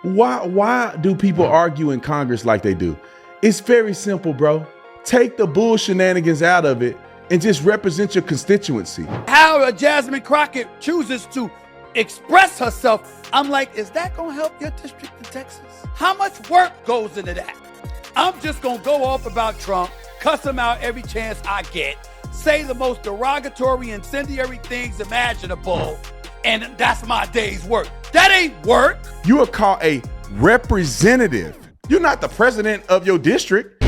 Why do people argue in Congress like they do? It's very simple, bro. Take the bull shenanigans out of it and just represent your constituency. How Jasmine Crockett chooses to express herself, I'm like, is that gonna help your district in Texas? How much work goes into that? I'm just gonna go off about Trump, cuss him out every chance I get, say the most derogatory, incendiary things imaginable, and that's my day's work. That ain't work. You are called a representative. You're not the president of your district.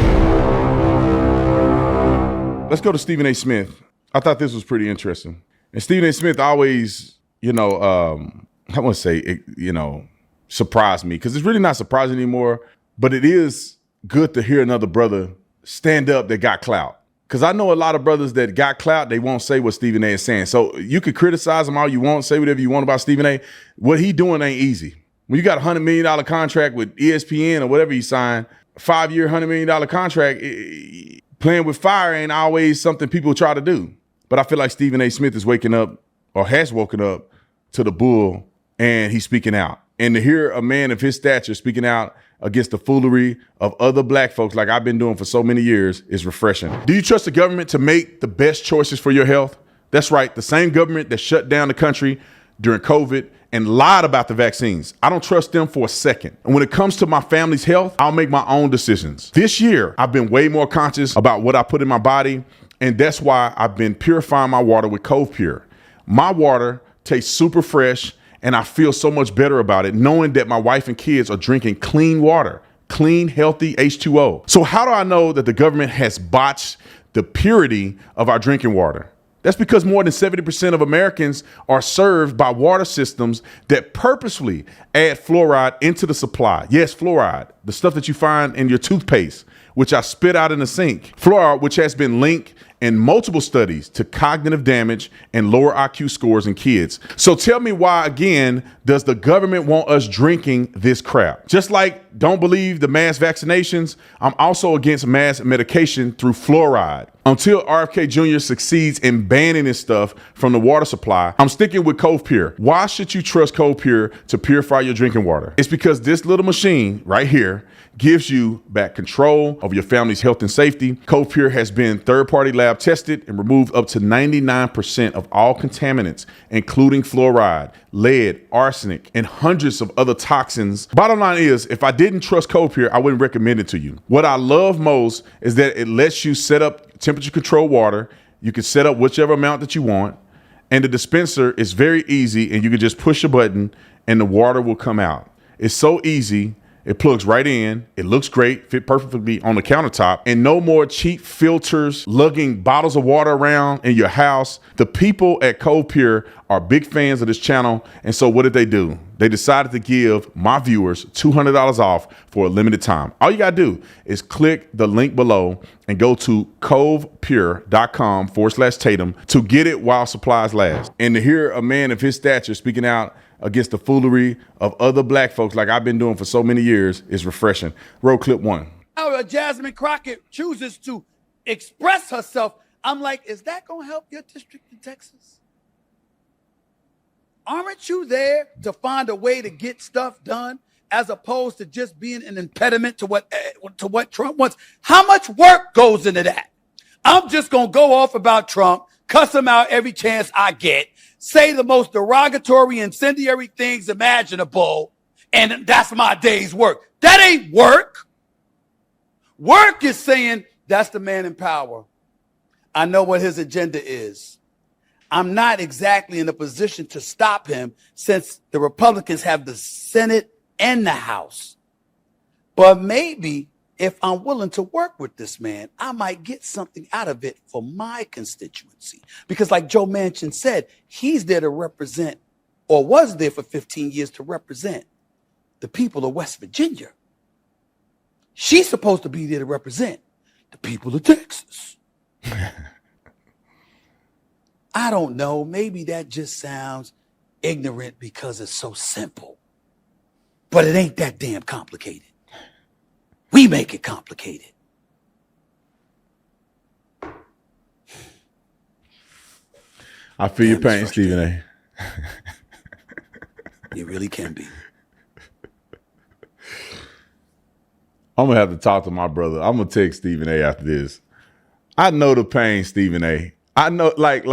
Let's go to Stephen A. Smith. I thought this was pretty interesting. And Stephen A. Smith always, I want to say, surprised me, because it's really not surprising anymore, but it is good to hear another brother stand up that got clout. Because I know a lot of brothers that got clout, they won't say what Stephen A. is saying. So you could criticize him all you want, say whatever you want about Stephen A. What he doing ain't easy. When you got a $100 million contract with ESPN or whatever you signed, 5-year, $100 million contract, playing with fire ain't always something people try to do. But I feel like Stephen A. Smith is waking up, or has woken up, to the bull, and he's speaking out. And to hear a man of his stature speaking out against the foolery of other black folks like I've been doing for so many years is refreshing. Do you trust the government to make the best choices for your health? That's right, the same government that shut down the country during COVID and lied about the vaccines. I don't trust them for a second. And when it comes to my family's health, I'll make my own decisions. This year, I've been way more conscious about what I put in my body, and that's why I've been purifying my water with Cove Pure. My water tastes super fresh, and I feel so much better about it, knowing that my wife and kids are drinking clean water, clean, healthy H2O. So how do I know that the government has botched the purity of our drinking water? That's because more than 70% of Americans are served by water systems that purposefully add fluoride into the supply. Yes, fluoride, the stuff that you find in your toothpaste, which I spit out in the sink. Fluoride, which has been linked in multiple studies to cognitive damage and lower IQ scores in kids. So tell me why, again, does the government want us drinking this crap? Just like don't believe the mass vaccinations, I'm also against mass medication through fluoride. Until RFK Jr. succeeds in banning this stuff from the water supply, I'm sticking with Cove Pure. Why should you trust Cove Pure to purify your drinking water? It's because this little machine right here gives you back control of your family's health and safety. Cove Pure has been third-party lab tested and removed up to 99% of all contaminants, including fluoride, lead, arsenic, and hundreds of other toxins. Bottom line is, if I didn't trust Cove Pure, I wouldn't recommend it to you. What I love most is that it lets you set up temperature control water. You can set up whichever amount that you want, and the dispenser is very easy, and you can just push a button and the water will come out. It's so easy. It plugs right in. It looks great, fit perfectly on the countertop, and no more cheap filters lugging bottles of water around in your house. The people at Cove Pure are big fans of this channel, and so what did they do? They decided to give my viewers $200 off for a limited time. All you gotta do is click the link below and go to covepure.com/Tatum to get it while supplies last. And to hear a man of his stature speaking out against the foolery of other black folks like I've been doing for so many years is refreshing. Roll clip 1. How Jasmine Crockett chooses to express herself, I'm like, is that gonna help your district in Texas? Aren't you there to find a way to get stuff done as opposed to just being an impediment to what Trump wants? How much work goes into that? I'm just gonna go off about Trump, cuss him out every chance I get, say the most derogatory, incendiary things imaginable, and that's my day's work. That ain't work. Work is saying, that's the man in power. I know what his agenda is. I'm not exactly in a position to stop him since the Republicans have the Senate and the House. But maybe if I'm willing to work with this man, I might get something out of it for my constituency. Because like Joe Manchin said, he's there to represent, or was there for 15 years to represent, the people of West Virginia. She's supposed to be there to represent the people of Texas. I don't know. Maybe that just sounds ignorant because it's so simple. But it ain't that damn complicated. We make it complicated. I feel your pain, Stephen A. It really can be. I'm going to have to talk to my brother. I'm going to text Stephen A. after this. I know the pain, Stephen A. I know, like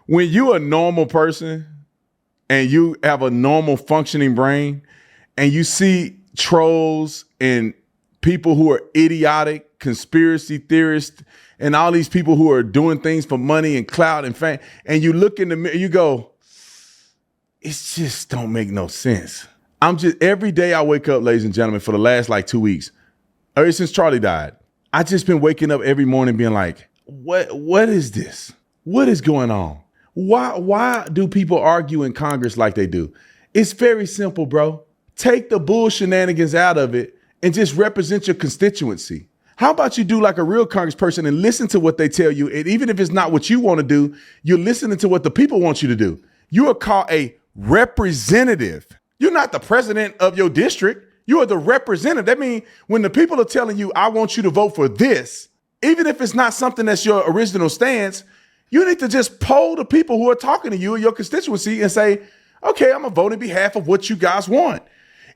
when you're a normal person and you have a normal functioning brain and you see trolls and people who are idiotic, conspiracy theorists, and all these people who are doing things for money and clout and fame, and you look in the mirror, you go, it just don't make no sense. Every day I wake up, ladies and gentlemen, for the last 2 weeks, ever since Charlie died, I just been waking up every morning being like, what is this? What is going on? Why do people argue in Congress like they do? It's very simple, bro. Take the bull shenanigans out of it and just represent your constituency. How about you do like a real congressperson and listen to what they tell you? And even if it's not what you want to do, you're listening to what the people want you to do. You are called a representative. You're not the president of your district. You are the representative. That means when the people are telling you, I want you to vote for this, even if it's not something that's your original stance, you need to just poll the people who are talking to you in your constituency and say, okay, I'm going to vote in behalf of what you guys want.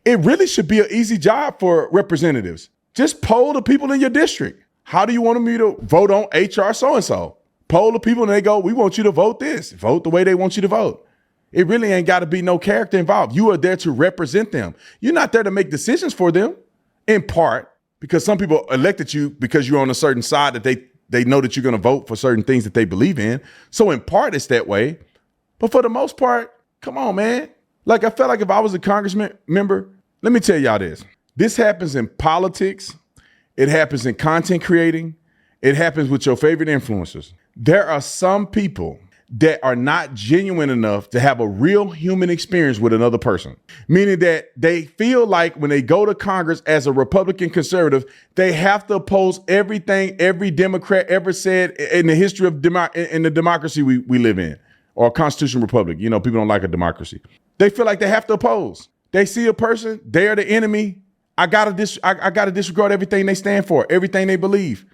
It really should be an easy job for representatives. Just poll the people in your district. How do you want me to vote on HR so-and-so? Poll the people and they go, we want you to vote this. Vote the way they want you to vote. It really ain't got to be no character involved. You are there to represent them. You're not there to make decisions for them, in part, because some people elected you because you're on a certain side that they know that you're going to vote for certain things that they believe in. So in part, it's that way. But for the most part, come on, man. I felt like if I was a congressman member, let me tell y'all this. This happens in politics. It happens in content creating. It happens with your favorite influencers. There are some people that are not genuine enough to have a real human experience with another person, meaning that they feel like when they go to Congress as a Republican conservative, they have to oppose everything every Democrat ever said in the history of in the democracy we live in, or a constitutional republic. You know, people don't like a democracy. They feel like they have to oppose. They see a person, they are the enemy. I gotta disregard everything they stand for, everything they believe.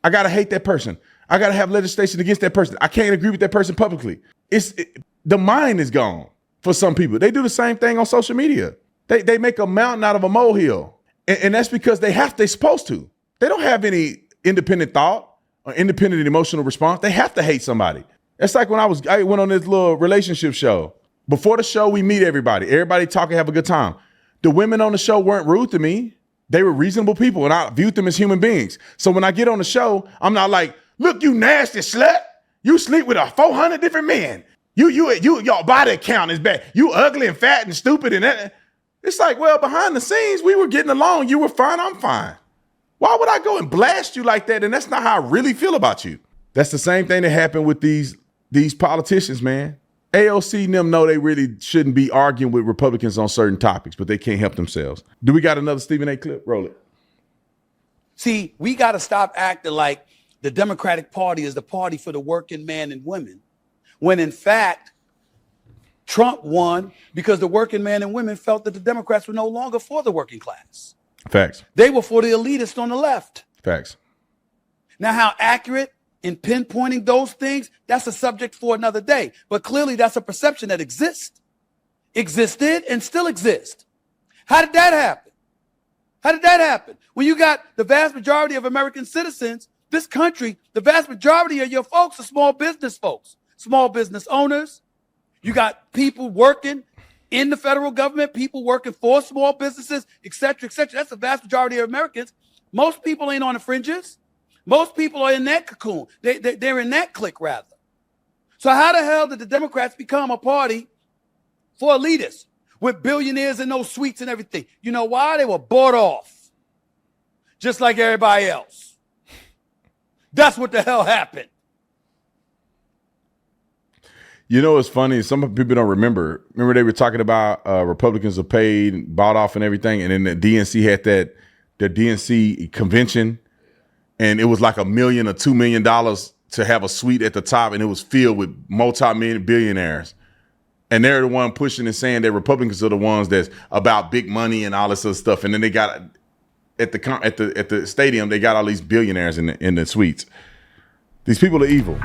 I gotta hate that person. I got to have legislation against that person. I can't agree with that person publicly. The mind is gone for some people. They do the same thing on social media. They make a mountain out of a molehill. And that's because they're supposed to. They don't have any independent thought or independent emotional response. They have to hate somebody. It's like when I went on this little relationship show. Before the show, we meet everybody. Everybody talk and have a good time. The women on the show weren't rude to me. They were reasonable people, and I viewed them as human beings. So when I get on the show, I'm not like, look, you nasty slut. You sleep with 400 different men. Your body count is bad. You ugly and fat and stupid and that. It's like, well, behind the scenes, we were getting along. You were fine. I'm fine. Why would I go and blast you like that? And that's not how I really feel about you. That's the same thing that happened with these politicians, man. AOC and them know they really shouldn't be arguing with Republicans on certain topics, but they can't help themselves. Do we got another Stephen A. clip? Roll it. See, we got to stop acting like the Democratic Party is the party for the working man and women, when in fact, Trump won because the working man and women felt that the Democrats were no longer for the working class. Facts. They were for the elitists on the left. Facts. Now, how accurate in pinpointing those things, that's a subject for another day. But clearly that's a perception that existed and still exists. How did that happen? How did that happen? When you got the vast majority of American citizens, this country, the vast majority of your folks are small business folks, small business owners. You got people working in the federal government, people working for small businesses, et cetera, et cetera. That's the vast majority of Americans. Most people ain't on the fringes. Most people are in that cocoon. They're in that clique, rather. So how the hell did the Democrats become a party for elitists with billionaires and those suites and everything? You know why? They were bought off, just like everybody else. That's what the hell happened. You know, it's funny. Some people don't remember. Remember they were talking about Republicans are paid, bought off and everything. And then the DNC had the DNC convention. And it was like $1 million or $2 million to have a suite at the top. And it was filled with multi-million billionaires. And they're the one pushing and saying that Republicans are the ones that's about big money and all this other stuff. And then they got at the stadium, they got all these billionaires in the suites. These people are evil.